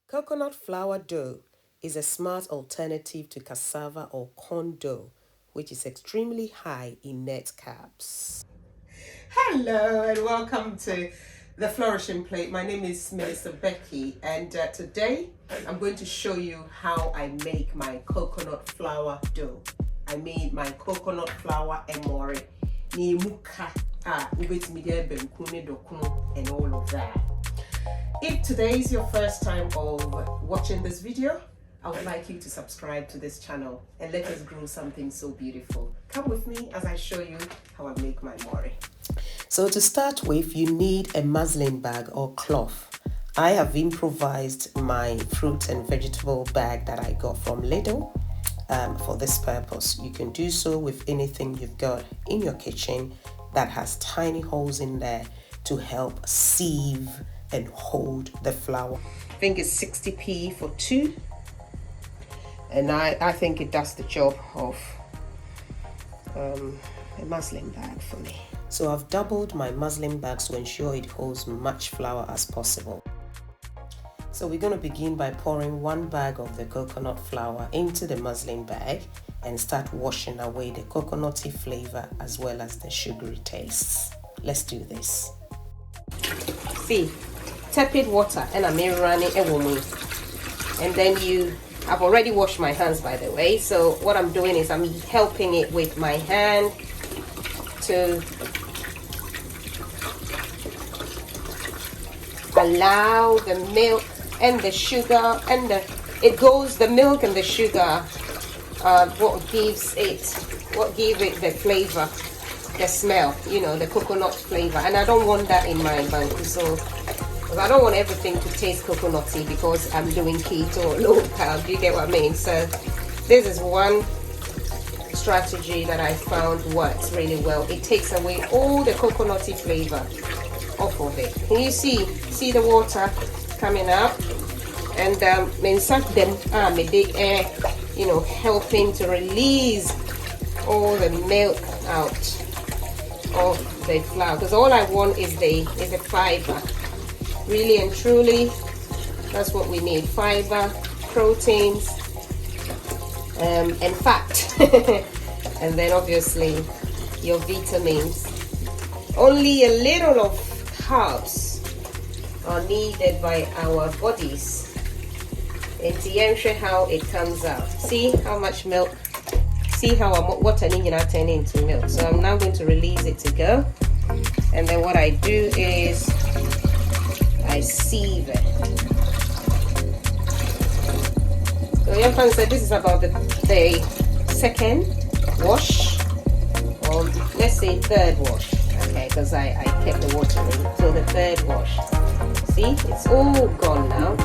Coconut flour dough is a smart alternative to cassava or corn dough, which is extremely high in net carbs. Hello and welcome to the Flourishing Plate. My name is Minister Becky, and today I'm going to show you how I make my coconut flour dough. I made my coconut flour emori, ni muka, banku and all of that. If today is your first time of watching this video, I would like you to subscribe to this channel and let us grow something so beautiful. Come with me as I show you how I make my mori. So to start with, you need a muslin bag or cloth. I have improvised my fruit and vegetable bag that I got from Lidl for this purpose. You can do so with anything you've got in your kitchen that has tiny holes in there to help sieve and hold the flour. I think it's 60p for 2, and I think it does the job of a muslin bag for me. So I've doubled my muslin bag to ensure it holds much flour as possible. So we're going to begin by pouring 1 bag of the coconut flour into the muslin bag and start washing away the coconutty flavor as well as the sugary tastes. Let's do this. See, tepid water and I'm running a woman. And then I've already washed my hands, by the way. So what I'm doing is I'm helping it with my hand to allow the milk and the sugar and the milk and the sugar what gives it the flavor, the smell, the coconut flavor. And I don't want that in my banku, so I don't want everything to taste coconutty because I'm doing keto or low carb. You get what I mean? So this is one strategy that I found works really well. It takes away all the coconutty flavor off of it. Can you see the water coming up? And helping to release all the milk out of the flour, because all I want is the fiber. Really and truly, that's what we need: fiber, proteins, and fat. And then obviously your vitamins. Only a little of carbs are needed by our bodies. And to show how it comes out. See how much milk, see how water turn into milk. So I'm now going to release it to go. And then what I do is I sieve it. So Yanfan said this is about the second wash, or let's say third wash, okay, because I kept the water in. So the third wash. See, it's all gone now,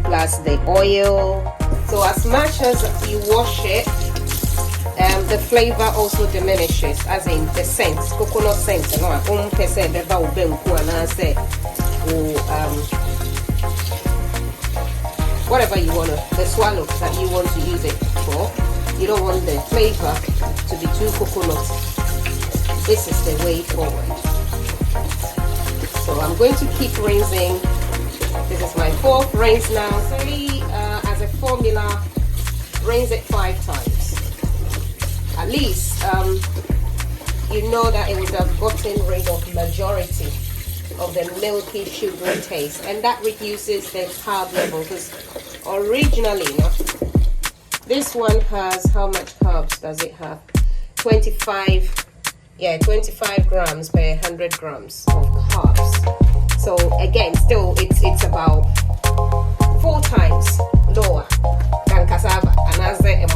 plus the oil. So as much as you wash it, the flavor also diminishes, as in the scent, coconut scent. Whatever you want to, the swallow that you want to use it for. You don't want the flavor to be too coconut. This is the way forward. So I'm going to keep rinsing. This is my 4th rinse now. Say as a formula, rinse it 5 times. At least you know that it would have gotten rid of majority of the milky sugary taste, and that reduces the carb level, because originally this one has, how much carbs does it have? 25 grams per 100 grams of carbs. So again, still it's about 4 times lower than cassava and as a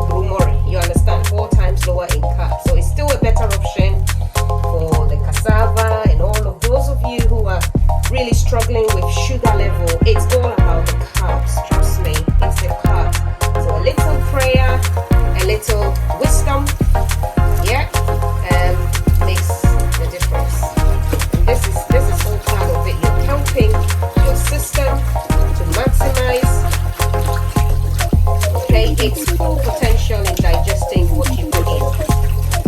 blue mori. You understand? 4 times lower in carbs. So it's still a better option for the cassava and all of those of you who are really struggling with sugar level. It's all about the carbs. Trust me, it's the carbs. So a little prayer, a little wisdom, makes the difference. And this is all part of it. You're helping your system to maximize its full potential in digesting what you put in.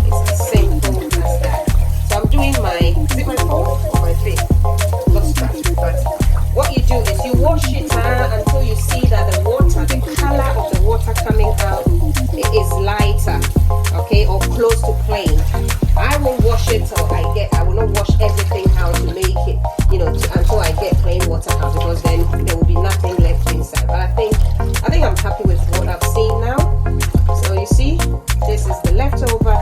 It's as simple as that. So I'm doing my, is it my 4th or my 5th? Lost track. But what you do is you wash it that until you see that the water, the color of the water coming out is lighter, okay, or close to plain. I will wash it till I will not wash everything out to make it, until I get plain water out, because then there will be nothing left inside. But I think I'm happy with what I've seen now. So you see, this is the leftover,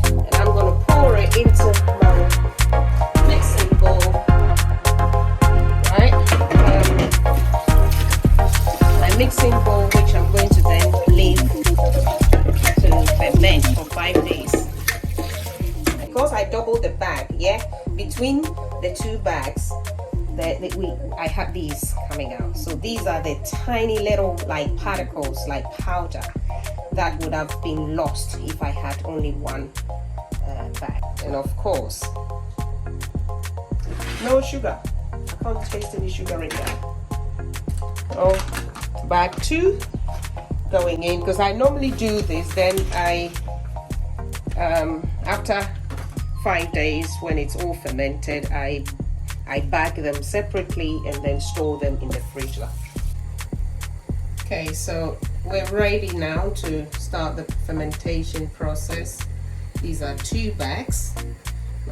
and I'm going to pour it into my mixing bowl, right? My mixing bowl, which I'm going to then leave to ferment for 5 days. Because I doubled the bag, between the two bags, I had these coming out. So these are the tiny little like particles, like powder, that would have been lost if I had only one bag. And of course, no sugar. I can't taste any sugar in there. Oh, bag 2 going in, because I normally do this. Then I after 5 days, when it's all fermented, I bag them separately and then store them in the fridge. Okay, so we're ready now to start the fermentation process. These are 2 bags.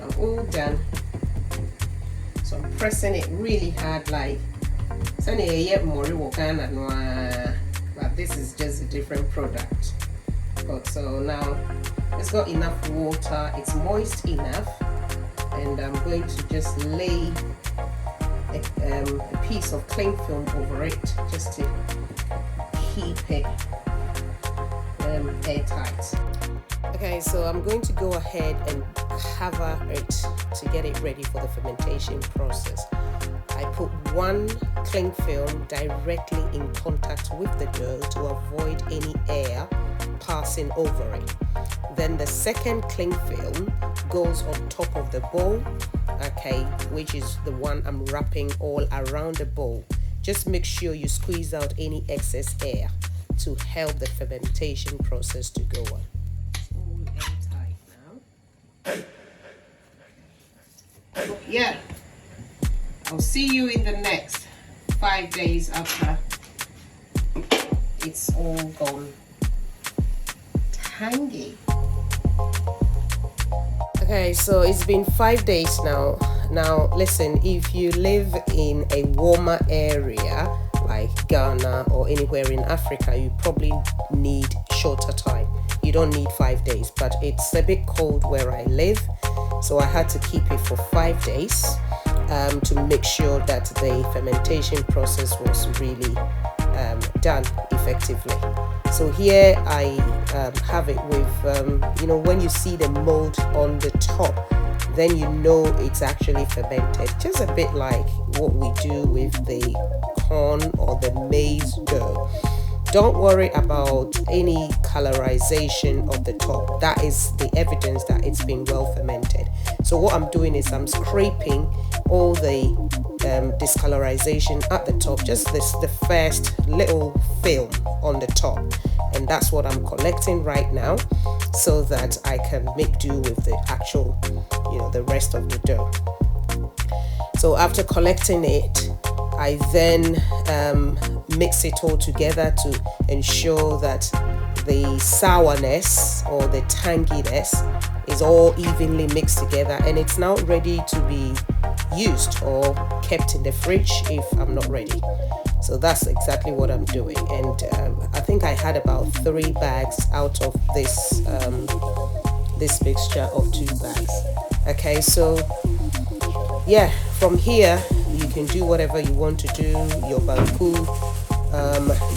I'm all done. So I'm pressing it really hard, like but this is just a different product. But so now it's got enough water, it's moist enough, and I'm going to just lay a piece of cling film over it just to keep it airtight. Okay, so I'm going to go ahead and cover it to get it ready for the fermentation process. I put one cling film directly in contact with the dough to avoid any air passing over it. Then the second cling film goes on top of the bowl, okay, which is the one I'm wrapping all around the bowl. Just make sure you squeeze out any excess air to help the fermentation process to go on. All airtight now. Yeah, I'll see you in the next 5 days after it's all gone tangy. Okay, so it's been 5 days now. Now listen, if you live in a warmer area like Ghana or anywhere in Africa, you probably need shorter time. You don't need 5 days, but it's a bit cold where I live, so I had to keep it for 5 days to make sure that the fermentation process was really done effectively. So here I have it with, when you see the mold on the top, then you know it's actually fermented, just a bit like what we do with the corn or the maize dough. Don't worry about any colorization of the top. That is the evidence that it's been well fermented. So what I'm doing is I'm scraping all the discolorization at the top, just the first little film on the top, and that's what I'm collecting right now, so that I can make do with the actual, the rest of the dough. So after collecting it, I then mix it all together to ensure that the sourness or the tanginess is all evenly mixed together, and it's now ready to be used or kept in the fridge if I'm not ready. So that's exactly what I'm doing, and I think I had about 3 bags out of this this mixture of 2 bags. Okay, so yeah, from here you can do whatever you want to do. Your banku,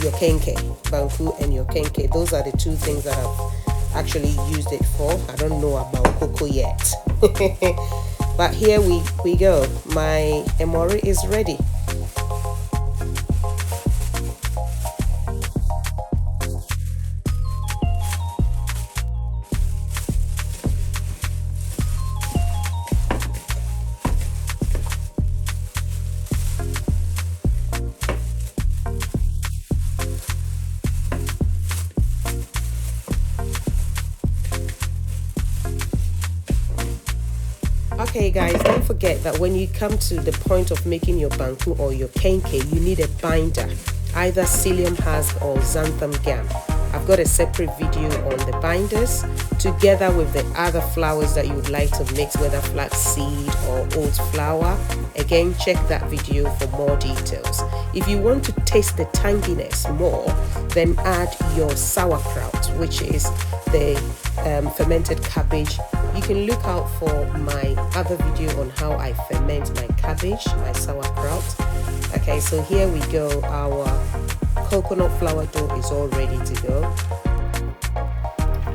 your kenkey, banku and your kenkey. Those are the 2 things that I've actually used it for. I don't know about cocoa yet. But here we go. My emori is ready. Okay guys, don't forget that when you come to the point of making your banku or your kenkey, you need a binder, either psyllium husk or xanthan gum. I've got a separate video on the binders together with the other flours that you would like to mix, whether flaxseed or oat flour. Again, check that video for more details. If you want to taste the tanginess more, then add your sauerkraut, which is the fermented cabbage. You can look out for my other video on how I ferment my cabbage, my sauerkraut. Okay, so here we go. Our coconut flour dough is all ready to go.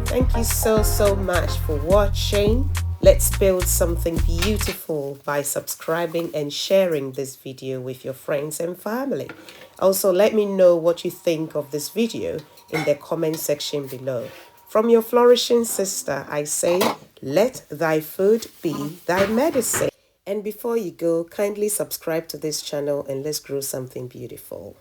Thank you so much for watching. Let's build something beautiful by subscribing and sharing this video with your friends and family. Also, let me know what you think of this video in the comment section below. From your flourishing sister, I say, let thy food be thy medicine. And before you go, kindly subscribe to this channel and let's grow something beautiful.